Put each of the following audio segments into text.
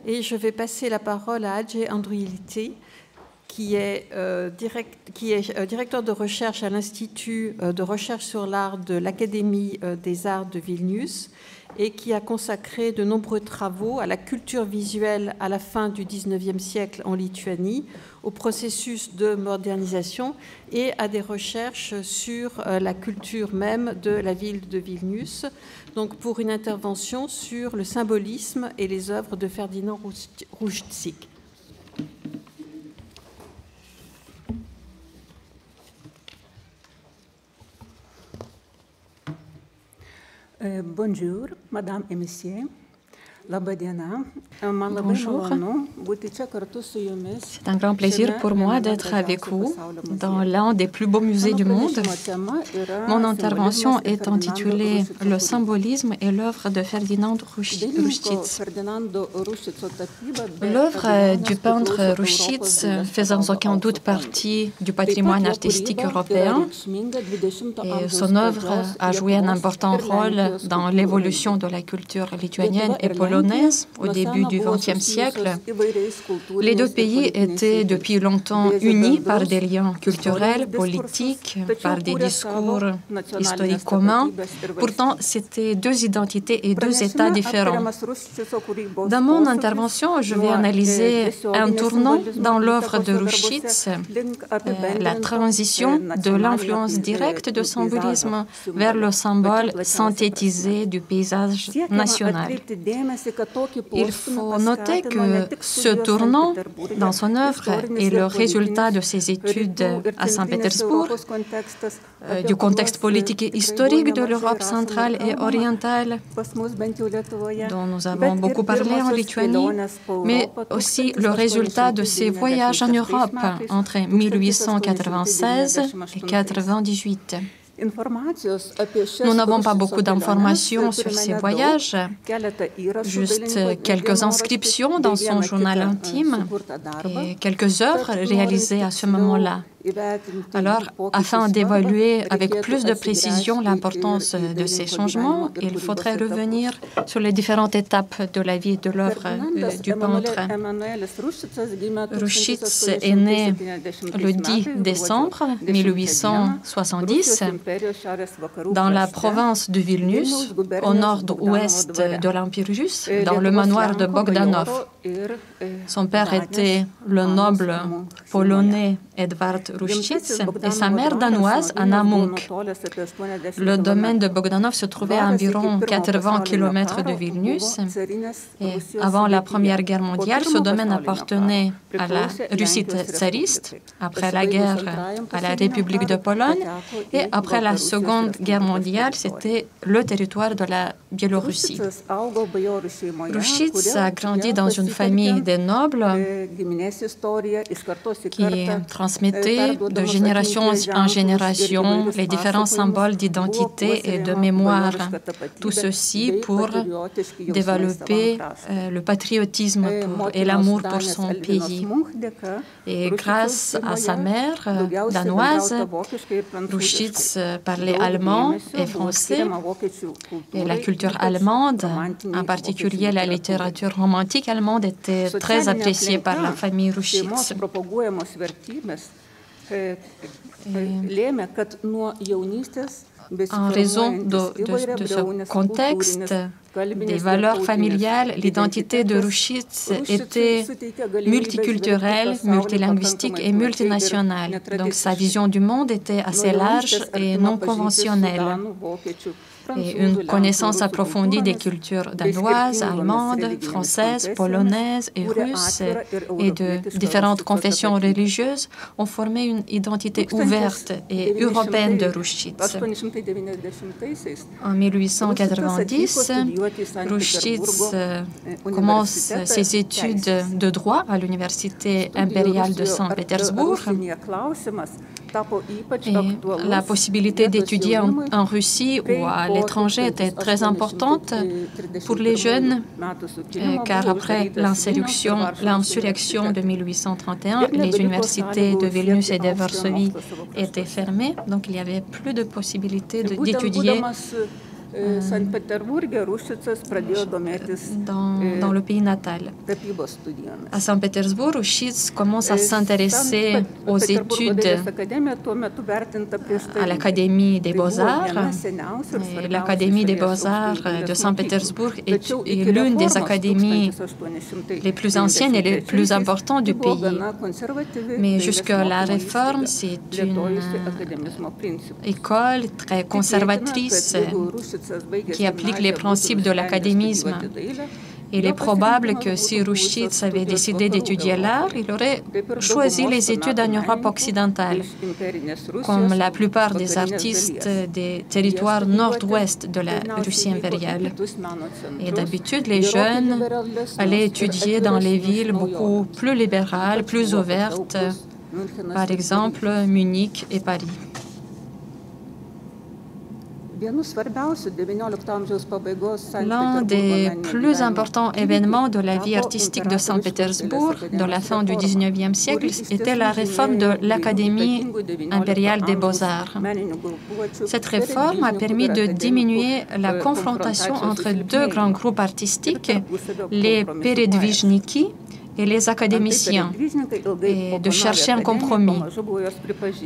Et je vais passer la parole à Adje Andriilite, qui est directeur de recherche à l'Institut de recherche sur l'art de l'Académie des arts de Vilnius et qui a consacré de nombreux travaux à la culture visuelle à la fin du XIXe siècle en Lituanie, au processus de modernisation et à des recherches sur la culture même de la ville de Vilnius, donc pour une intervention sur le symbolisme et les œuvres de Ferdinand Rouščík. Bonjour, Madame et Messieurs. Bonjour. C'est un grand plaisir pour moi d'être avec vous dans l'un des plus beaux musées du monde. Mon intervention est intitulée « Le symbolisme et l'œuvre de Ferdinand Rouščík ». L'œuvre du peintre Rouščík faisant aucun doute partie du patrimoine artistique européen, et son œuvre a joué un important rôle dans l'évolution de la culture lituanienne et polonaise au début du XXe siècle. Les deux pays étaient depuis longtemps unis par des liens culturels, politiques, par des discours historiques communs. Pourtant, c'était deux identités et deux États différents. Dans mon intervention, je vais analyser un tournant dans l'œuvre de Rouščík, la transition de l'influence directe du symbolisme vers le symbole synthétisé du paysage national. Il faut noter que ce tournant dans son œuvre est le résultat de ses études à Saint-Pétersbourg, du contexte politique et historique de l'Europe centrale et orientale, dont nous avons beaucoup parlé en Lituanie, mais aussi le résultat de ses voyages en Europe entre 1896 et 1898. Nous n'avons pas beaucoup d'informations sur ces voyages, juste quelques inscriptions dans son journal intime et quelques œuvres réalisées à ce moment-là. Alors, afin d'évaluer avec plus de précision l'importance de ces changements, il faudrait revenir sur les différentes étapes de la vie et de l'œuvre du peintre. Rouščík est né le 10 décembre 1870 dans la province de Vilnius, au nord-ouest de l'Empire russe, dans le manoir de Bogdanov. Son père était le noble polonais Edvard Rouščík et sa mère danoise Anna Munk. Le domaine de Bogdanov se trouvait à environ 80 km de Vilnius. Et avant la Première Guerre mondiale, ce domaine appartenait à la Russie tsariste, après la guerre à la République de Pologne, et après la Seconde Guerre mondiale, c'était le territoire de la Biélorussie. Rouščík a grandi dans une famille de nobles qui transmettait de génération en génération les différents symboles d'identité et de mémoire. Tout ceci pour développer le patriotisme et l'amour pour son pays. Et grâce à sa mère danoise, Rouščík parlait allemand et français. Et la culture allemande, en particulier la littérature romantique allemande, était très appréciée par la famille Rouščík. En raison de ce contexte, des valeurs familiales, l'identité de Rouščík était multiculturelle, multilinguistique et multinationale. Donc sa vision du monde était assez large et non conventionnelle. Et une connaissance approfondie des cultures danoises, allemandes, françaises, polonaises et russes et de différentes confessions religieuses ont formé une identité ouverte et européenne de Rouščík. En 1890, Rouščík commence ses études de droit à l'Université impériale de Saint-Pétersbourg. Et la possibilité d'étudier en Russie ou à l'étranger était très importante pour les jeunes, car après l'insurrection de 1831, les universités de Vilnius et de Varsovie étaient fermées, donc il n'y avait plus de possibilité d'étudier dans le pays natal. À Saint-Pétersbourg, Rushitz commence à s'intéresser aux études à l'Académie des Beaux-Arts. L'Académie des Beaux-Arts de Saint-Pétersbourg est l'une des académies les plus anciennes et les plus importantes du pays. Mais jusqu'à la Réforme, c'est une école très conservatrice qui applique les principes de l'académisme. Il est probable que si Rushitz avait décidé d'étudier l'art, il aurait choisi les études en Europe occidentale, comme la plupart des artistes des territoires nord-ouest de la Russie impériale. Et d'habitude, les jeunes allaient étudier dans les villes beaucoup plus libérales, plus ouvertes, par exemple Munich et Paris. L'un des plus importants événements de la vie artistique de Saint-Pétersbourg de la fin du XIXe siècle était la réforme de l'Académie impériale des Beaux-Arts. Cette réforme a permis de diminuer la confrontation entre deux grands groupes artistiques, les peredvijniki et les académiciens, et de chercher un compromis.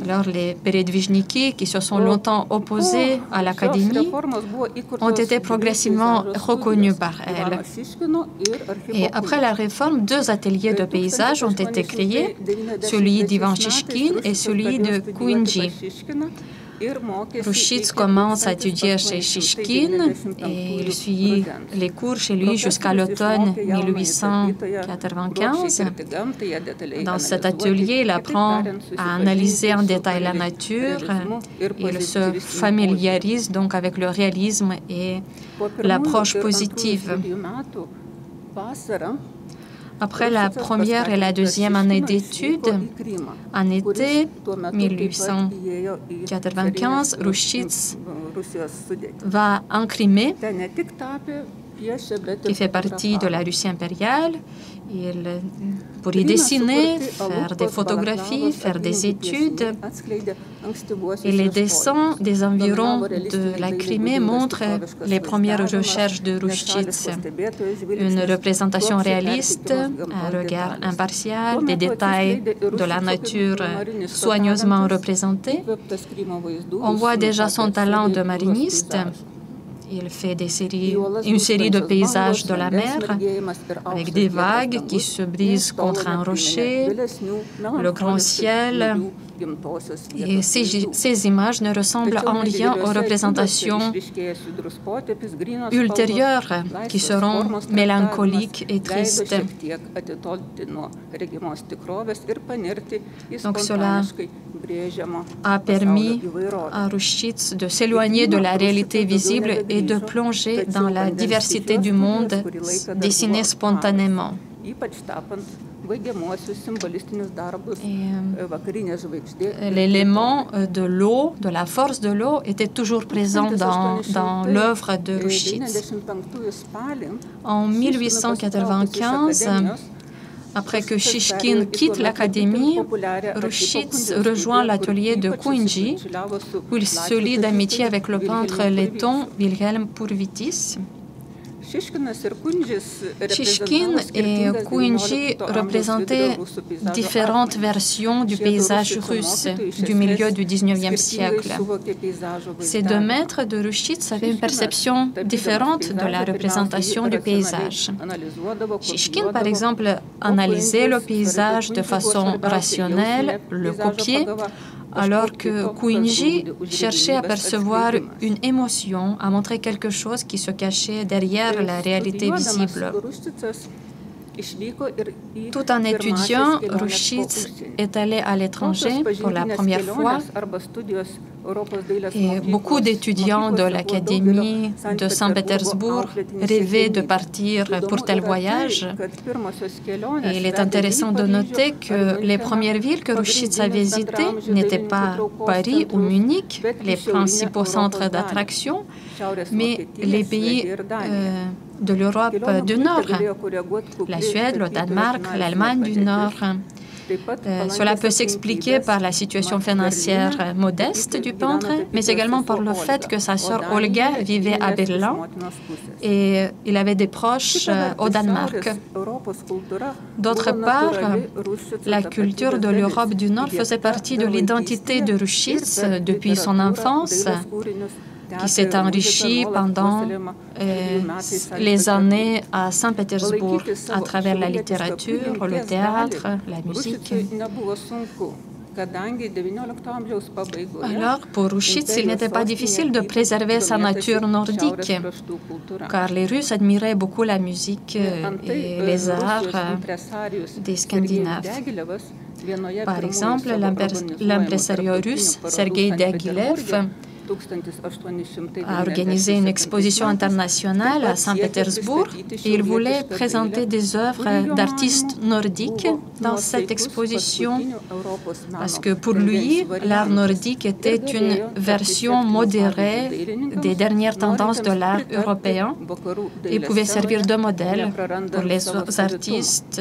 Alors, les peredvijniki, qui se sont longtemps opposés à l'Académie, ont été progressivement reconnus par elle. Et après la réforme, deux ateliers de paysage ont été créés, celui d'Ivan Shishkin et celui de Kuinji. Rushitz commence à étudier chez Shishkin et il suit les cours chez lui jusqu'à l'automne 1895. Dans cet atelier, il apprend à analyser en détail la nature. Il se familiarise donc avec le réalisme et l'approche positive. Après la première et la deuxième année d'études, en été 1895, Rushitz va en Crimée, qui fait partie de la Russie impériale. Pour y dessiner, faire des photographies, faire des études. Et les dessins des environs de la Crimée montrent les premières recherches de Rushitz. Une représentation réaliste, un regard impartial, des détails de la nature soigneusement représentés. On voit déjà son talent de mariniste. Il fait une série de paysages de la mer avec des vagues qui se brisent contre un rocher, le grand ciel. Et ces images ne ressemblent en rien aux représentations ultérieures qui seront mélancoliques et tristes. Donc cela a permis à Rushitz de s'éloigner de la réalité visible et de plonger dans la diversité du monde dessiné spontanément. L'élément de l'eau, de la force de l'eau, était toujours présent dans l'œuvre de Rushitz. En 1895, après que Shishkin quitte l'Académie, Rushitz rejoint l'atelier de Kuinji, où il se lie d'amitié avec le peintre letton Wilhelm Purvytis. Shishkin et Kuinji représentaient différentes versions du paysage russe du milieu du XIXe siècle. Ces deux maîtres de Rushitz avaient une perception différente de la représentation du paysage. Shishkin, par exemple, analysait le paysage de façon rationnelle, le copiait, alors que Kuinji cherchait à percevoir une émotion, à montrer quelque chose qui se cachait derrière la réalité visible. Tout en étudiant, Rushitz est allé à l'étranger pour la première fois et beaucoup d'étudiants de l'Académie de Saint-Pétersbourg rêvaient de partir pour tel voyage. Et il est intéressant de noter que les premières villes que Rushitz a visitées n'étaient pas Paris ou Munich, les principaux centres d'attraction, mais les pays de l'Europe du Nord, la Suède, le Danemark, l'Allemagne du Nord. Cela peut s'expliquer par la situation financière modeste du peintre, mais également par le fait que sa sœur Olga vivait à Berlin et il avait des proches au Danemark. D'autre part, la culture de l'Europe du Nord faisait partie de l'identité de Rushitz depuis son enfance, qui s'est enrichi pendant les années à Saint-Pétersbourg à travers la littérature, le théâtre, la musique. Alors, pour Rushitz, il n'était pas difficile de préserver sa nature nordique, car les Russes admiraient beaucoup la musique et les arts des Scandinaves. Par exemple, l'impresario russe Sergei Diaghilev a organisé une exposition internationale à Saint-Pétersbourg et il voulait présenter des œuvres d'artistes nordiques dans cette exposition parce que pour lui, l'art nordique était une version modérée des dernières tendances de l'art européen et pouvait servir de modèle pour les artistes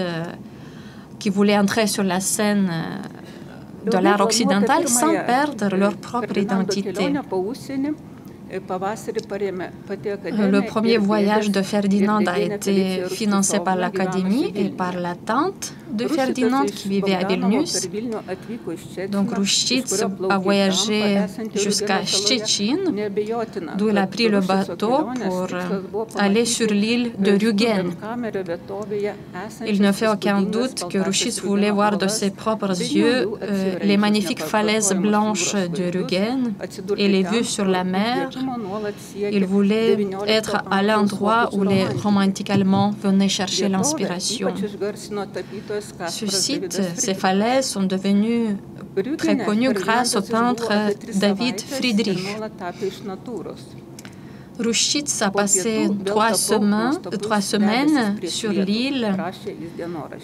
qui voulaient entrer sur la scène de l'art occidental sans perdre leur propre identité. Le premier voyage de Ferdinand a été financé par l'Académie et par la tante de Ferdinand qui vivait à Vilnius. Donc Rushitz a voyagé jusqu'à Szczecin, d'où il a pris le bateau pour aller sur l'île de Rügen. Il ne fait aucun doute que Rushitz voulait voir de ses propres yeux les magnifiques falaises blanches de Rügen et les vues sur la mer. Il voulait être à l'endroit où les romantiques allemands venaient chercher l'inspiration. Ce site, ces falaises sont devenues très connues grâce au peintre David Friedrich. Rushitz a passé 3 semaines sur l'île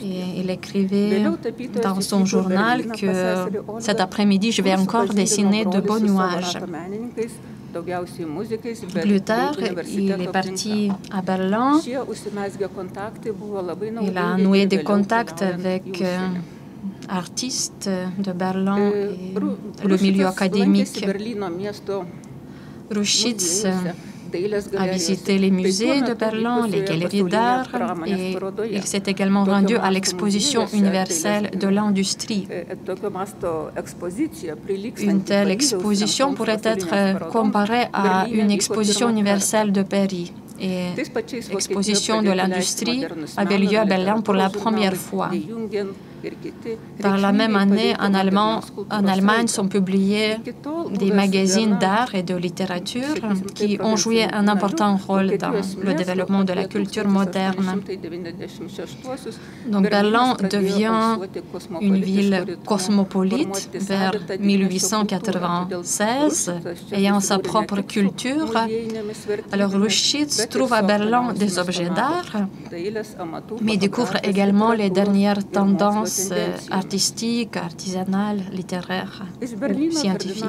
et il écrivait dans son journal que cet après-midi, je vais encore dessiner de beaux nuages. Plus tard, il est parti à Berlin. Il a noué des contacts avec artistes de Berlin et le milieu académique. Rushitz a visité les musées de Berlin, les galeries d'art et il s'est également rendu à l'exposition universelle de l'industrie. Une telle exposition pourrait être comparée à une exposition universelle de Paris. Et l'exposition de l'industrie avait lieu à Berlin pour la première fois. Dans la même année, en Allemagne sont publiés des magazines d'art et de littérature qui ont joué un important rôle dans le développement de la culture moderne. Donc Berlin devient une ville cosmopolite vers 1896, ayant sa propre culture. Alors Rushitz trouve à Berlin des objets d'art, mais découvre également les dernières tendances artistiques, artisanales, littéraires, scientifiques.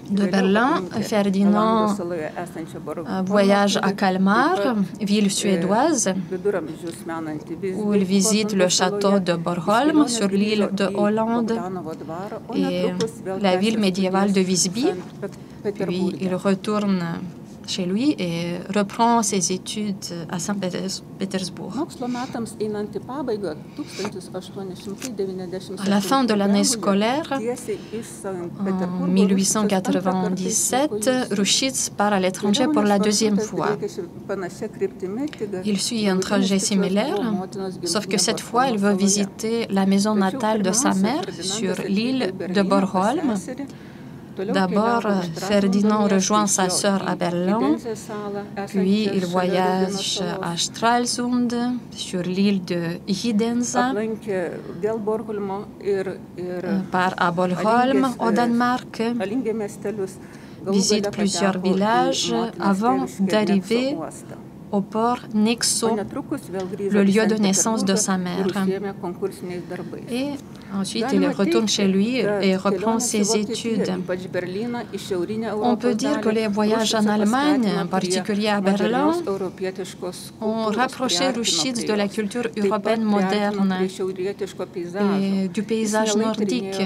De Berlin, Ferdinand voyage à Kalmar, ville suédoise, où il visite le château de Bornholm sur l'île de Hollande et la ville médiévale de Visby. Puis il retourne chez lui et reprend ses études à Saint-Pétersbourg. À la fin de l'année scolaire, en 1897, Rushitz part à l'étranger pour la 2e fois. Il suit un trajet similaire, sauf que cette fois, il veut visiter la maison natale de sa mère sur l'île de Bornholm. D'abord, Ferdinand rejoint sa sœur à Berlin, puis il voyage à Stralsund, sur l'île de Hidenza, part à Bornholm, au Danemark, visite plusieurs villages avant d'arriver au port Nexo, le lieu de naissance de sa mère. Et Ensuite, il retourne chez lui et reprend ses études. On peut dire que les voyages en Allemagne, en particulier à Berlin, ont rapproché Rushitz de la culture européenne moderne et du paysage nordique.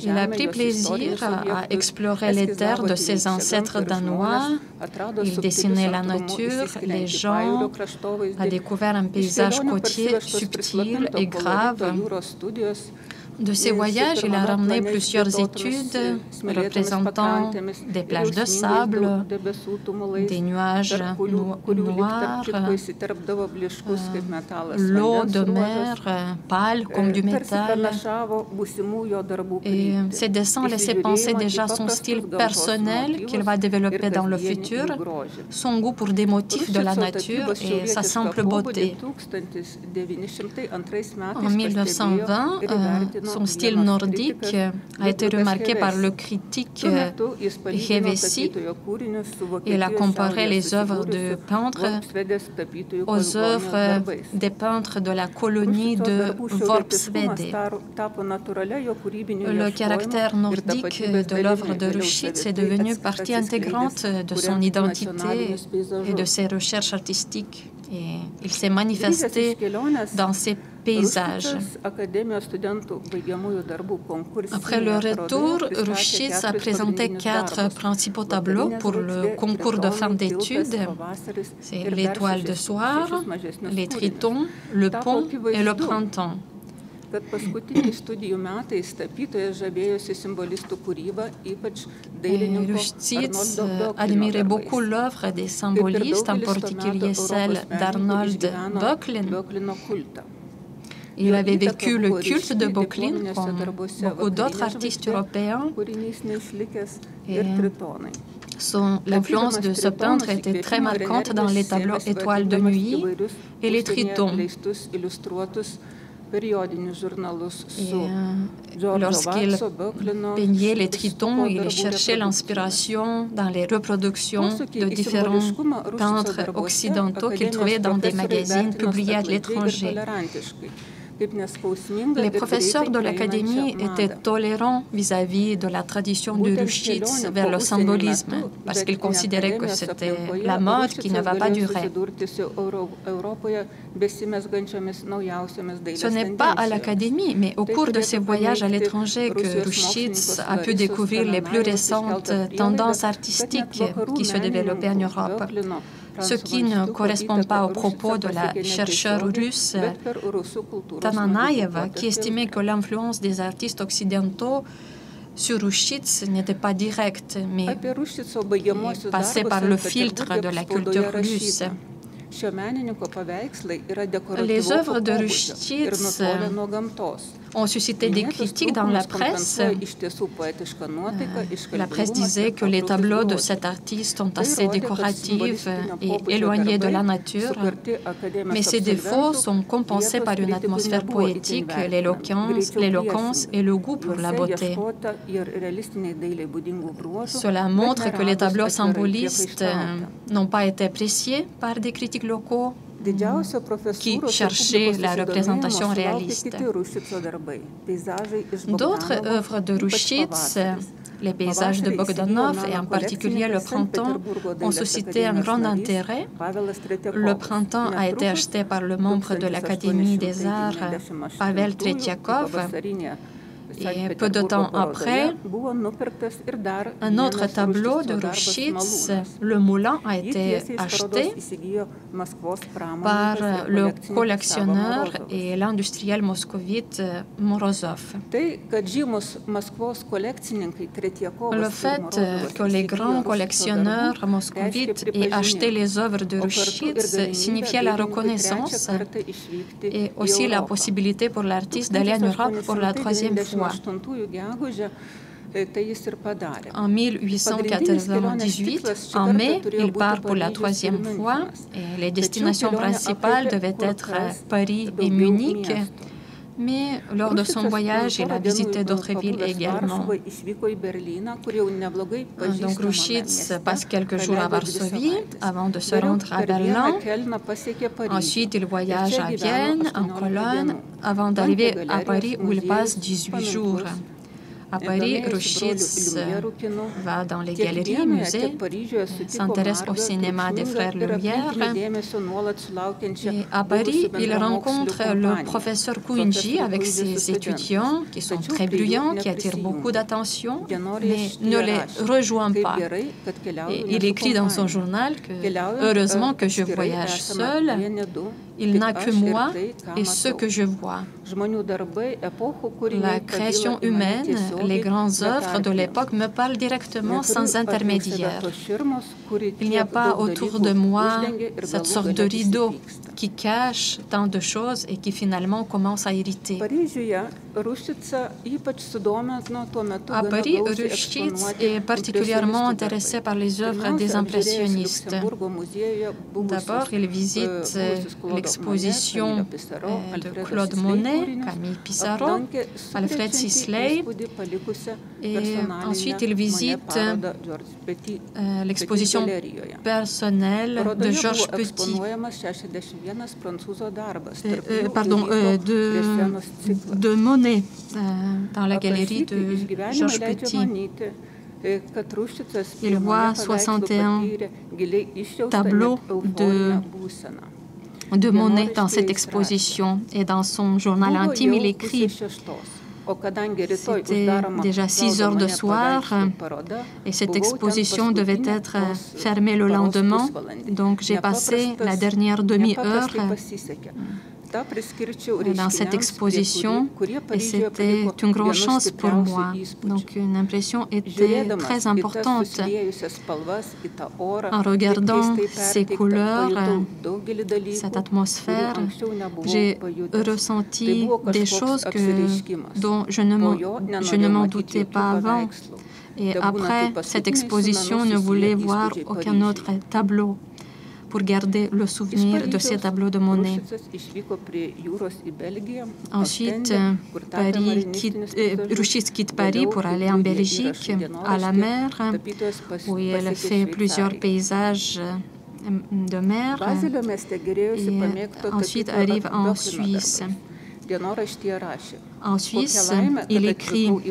Il a pris plaisir à explorer les terres de ses ancêtres danois. Il dessinait la nature, les gens, a découvert un paysage côtier subtil et grave. De ces voyages, il a ramené plusieurs études représentant des plages de sable, des nuages noirs, l'eau de mer pâle comme du métal. Et ces dessins laissaient penser déjà son style personnel qu'il va développer dans le futur, son goût pour des motifs de la nature et sa simple beauté. En 1920, son style nordique a été remarqué par le critique Hevesi. Il a comparé les œuvres de peintres aux œuvres des peintres de la colonie de Vorpsvede. Le caractère nordique de l'œuvre de Rushitz est devenu partie intégrante de son identité et de ses recherches artistiques. Et il s'est manifesté dans ses paysages. Après le retour, Rushitz a présenté 4 principaux tableaux pour le concours de fin d'études. C'est l'étoile de soir, les tritons, le pont et le printemps. Rushitz admirait beaucoup l'œuvre des symbolistes, en particulier celle d'Arnold Böcklin. Il avait vécu le culte de Böcklin comme beaucoup d'autres artistes européens. L'influence de ce peintre était très marquante dans les tableaux Étoiles de nuit et les tritons. Lorsqu'il peignait les tritons, il cherchait l'inspiration dans les reproductions de différents peintres occidentaux qu'il trouvait dans des magazines publiés à l'étranger. Les professeurs de l'Académie étaient tolérants vis-à-vis de la tradition de Rushitz vers le symbolisme, parce qu'ils considéraient que c'était la mode qui ne va pas durer. Ce n'est pas à l'Académie, mais au cours de ses voyages à l'étranger que Rushitz a pu découvrir les plus récentes tendances artistiques qui se développaient en Europe. Ce qui ne correspond pas aux propos de la chercheure russe Tananaeva, qui estimait que l'influence des artistes occidentaux sur Rushitz n'était pas directe, mais passait par le filtre de la culture russe. Les œuvres de Rushitz ont suscité des critiques dans la presse. La presse disait que les tableaux de cet artiste sont assez décoratifs et éloignés de la nature, mais ces défauts sont compensés par une atmosphère poétique, l'éloquence et le goût pour la beauté. Cela montre que les tableaux symbolistes n'ont pas été appréciés par des critiques locaux qui cherchaient la représentation réaliste. D'autres œuvres de Rushitz, les paysages de Bogdanov et en particulier le printemps, ont suscité un grand intérêt. Le printemps a été acheté par le membre de l'Académie des Arts, Pavel Tretiakov. Et peu de temps après, un autre tableau de Rushitz, Le Moulin, a été acheté par le collectionneur et l'industriel moscovite Morozov. Le fait que les grands collectionneurs moscovites aient acheté les œuvres de Rushitz signifiait la reconnaissance et aussi la possibilité pour l'artiste d'aller en Europe pour la 3e fois. En 1898, en mai, il part pour la 3e fois et les destinations principales devaient être Paris et Munich. Mais lors de son voyage, il a visité d'autres villes également. Donc Rushitz passe quelques jours à Varsovie avant de se rendre à Berlin. Ensuite, il voyage à Vienne, en Cologne, avant d'arriver à Paris où il passe 18 jours. À Paris, Rushitz va dans les galeries, musées, s'intéresse au cinéma des frères Lumière. Et à Paris, il rencontre le professeur Kounji avec ses étudiants qui sont très brillants, qui attirent beaucoup d'attention, mais ne les rejoint pas. Et il écrit dans son journal que « Heureusement que je voyage seul, il n'a que moi et ce que je vois. » La création humaine, les grandes œuvres de l'époque me parlent directement sans intermédiaire. Il n'y a pas autour de moi cette sorte de rideau qui cache tant de choses et qui finalement commence à irriter. À Paris, Rushitz est particulièrement intéressé par les œuvres des impressionnistes. D'abord, il visite l'exposition de Claude Monet, Camille Pissarro, Alfred Sisley, et ensuite il visite l'exposition personnelle de Georges Petit, de Monet, dans la galerie de Georges Petit. Il voit 61 tableaux de Monet dans cette exposition et dans son journal intime, il écrit c'était déjà 6 heures de soir et cette exposition devait être fermée le lendemain, donc j'ai passé la dernière demi-heure dans cette exposition et c'était une grande chance pour moi. Donc une impression était très importante. En regardant ces couleurs, cette atmosphère, j'ai ressenti des choses dont je ne m'en doutais pas avant. Et après cette exposition, ne voulais voir aucun autre tableau pour garder le souvenir de ces tableaux de Monet. Ensuite, Rushitz quitte Paris pour aller en Belgique, à la mer, où il fait plusieurs paysages de mer, et ensuite arrive en Suisse. En Suisse, il écrit «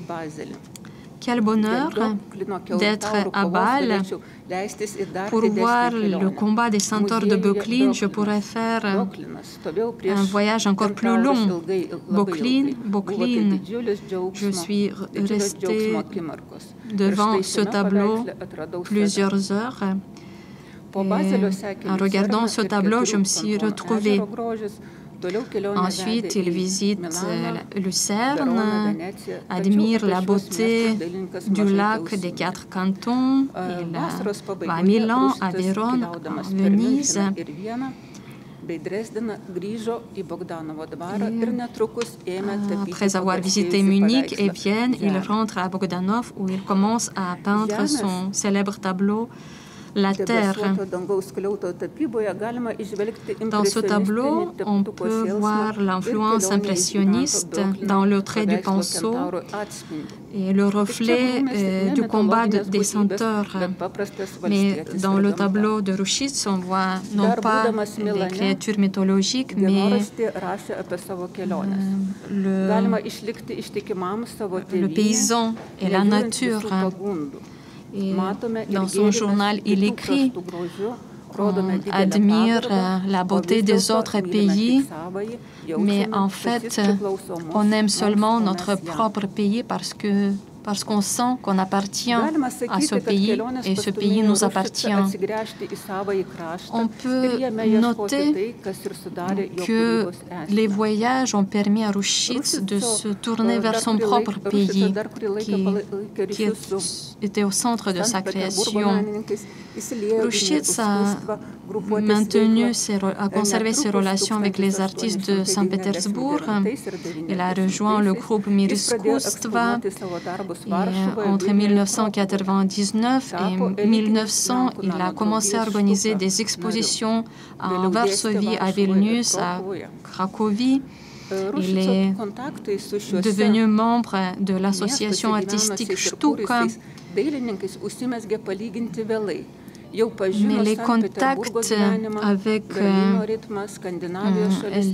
Quel bonheur d'être à Bâle. Pour voir le combat des centaures de Böcklin, je pourrais faire un voyage encore plus long. Böcklin, je suis restée devant ce tableau plusieurs heures. Et en regardant ce tableau, je me suis retrouvée. Ensuite, il visite Lucerne, admire la beauté du lac des 4 cantons. Il va à Milan, à Vérone, à Venise. Après avoir visité Munich et Vienne, il rentre à Bogdanov où il commence à peindre son célèbre tableau La Terre. Dans ce tableau, on peut voir l'influence impressionniste dans le trait du pinceau et le reflet du combat des centaures. Mais dans le tableau de Rushitz, on voit non pas les créatures mythologiques, mais le paysan et la nature. Et dans son journal, il écrit qu'on admire la beauté des autres pays, mais en fait, on aime seulement notre propre pays parce qu'on sent qu'on appartient à ce pays et ce pays nous appartient. On peut noter que les voyages ont permis à Rushitz de se tourner vers son propre pays, qui était au centre de sa création. Rushitz a conservé ses relations avec les artistes de Saint-Pétersbourg. Il a rejoint le groupe Mir Iskustva. Entre 1999 et 1900, il a commencé à organiser des expositions à Varsovie, à Vilnius, à Cracovie. Il est devenu membre de l'association artistique Štuka. Mais les contacts avec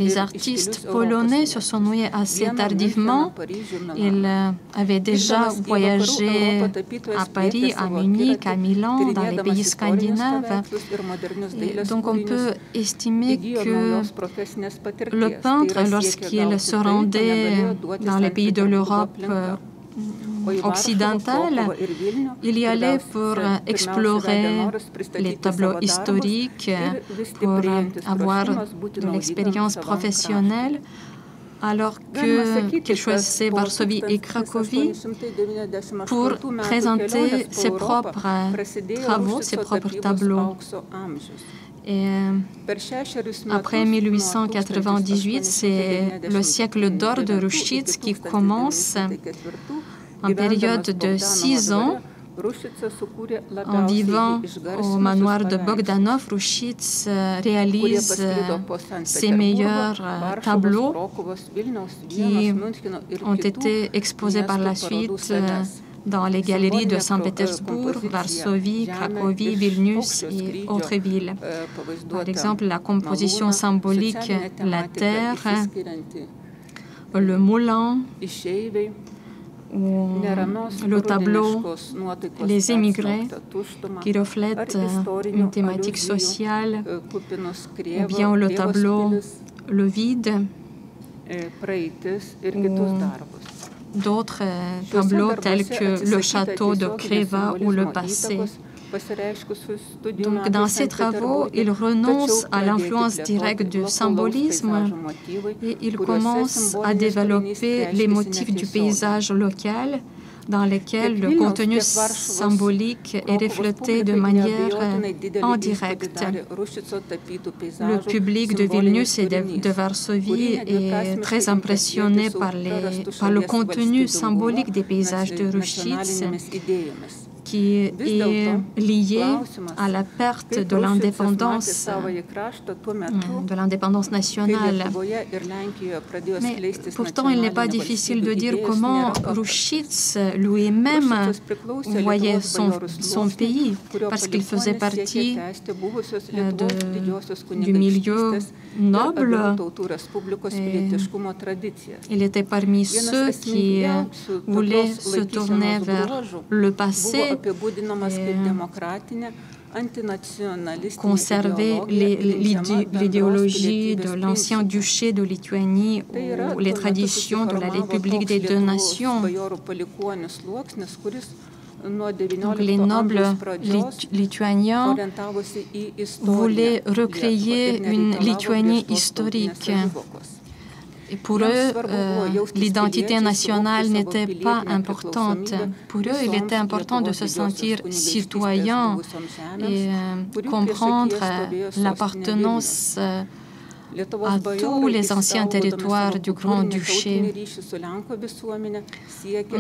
les artistes polonais se sont noués assez tardivement. Il avait déjà voyagé à Paris, à Munich, à Milan, dans les pays scandinaves. Et donc on peut estimer que le peintre, lorsqu'il se rendait dans les pays de l'Europe occidentale, il y allait pour explorer les tableaux historiques, pour avoir de l'expérience professionnelle, alors qu'il choisissait Varsovie et Cracovie pour présenter ses propres travaux, ses propres tableaux. Et après 1898, c'est le siècle d'or de Ruščice qui commence. En période de 6 ans, en vivant au manoir de Bogdanov, Ruščice réalise ses meilleurs tableaux qui ont été exposés par la suite dans les galeries de Saint-Pétersbourg, Varsovie, Cracovie, Vilnius et autres villes. Par exemple, la composition symbolique La Terre, le moulin, ou le tableau Les émigrés, qui reflète une thématique sociale, ou bien le tableau Le vide, ou d'autres tableaux tels que Le château de Kreva ou Le passé. Donc, dans ces travaux, il renonce à l'influence directe du symbolisme et il commence à développer les motifs du paysage local dans lesquels le contenu symbolique est reflété de manière indirecte. Le public de Vilnius et de Varsovie est très impressionné par le contenu symbolique des paysages de Ruščice, qui est lié à la perte de l'indépendance nationale. Mais pourtant, il n'est pas difficile de dire comment Ruščice lui-même voyait son pays, parce qu'il faisait partie du milieu noble. Il était parmi ceux qui voulaient se tourner vers le passé, conserver l'idéologie de l'ancien duché de Lituanie ou les traditions de la République des deux nations. Donc, les nobles lituaniens voulaient recréer une Lituanie historique. Et pour eux, l'identité nationale n'était pas importante. Pour eux, il était important de se sentir citoyen et comprendre l'appartenance à tous les anciens territoires du Grand-Duché.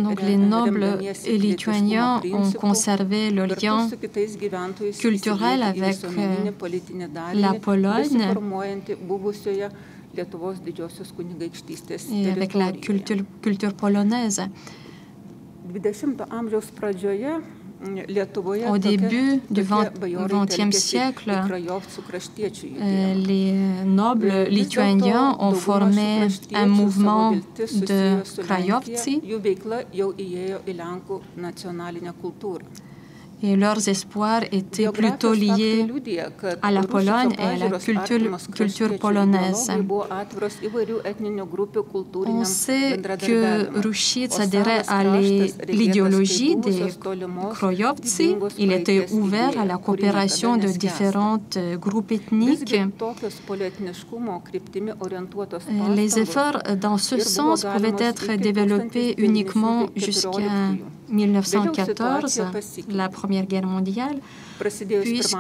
Donc, les nobles lituaniens ont conservé le lien culturel avec la Pologne et avec la culture polonaise. Au début du XXe siècle, les nobles lituaniens ont formé un mouvement de Krajovci et leurs espoirs étaient plutôt liés à la Pologne et à la culture polonaise. On sait que Ruščice adhérait à l'idéologie des Krajovci. Il était ouvert à la coopération de différents groupes ethniques. Les efforts dans ce sens pouvaient être développés uniquement jusqu'à 1914, la Première Guerre mondiale, puisque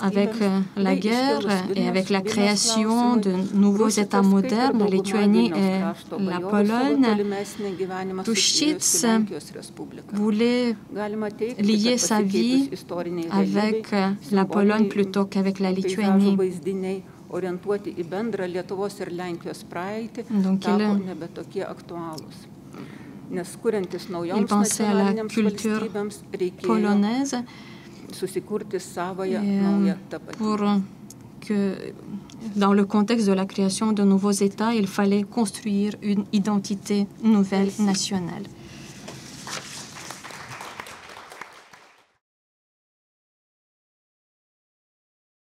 avec la guerre et avec la création de nouveaux États modernes, la Lituanie et la Pologne, Ruščice voulait lier sa vie avec la Pologne plutôt qu'avec la Lituanie. orientuoti į bendrą Lietuvos ir Lenkijos praeitį, tapo nebe tokie aktualūs. Nes kuriantis naujoms nacionalinėms valstybėms reikėjo susikurti savąją naują tapatybę. Dans le contexte de la création de nouveaux États, il fallait construire une identité nouvelle nationale.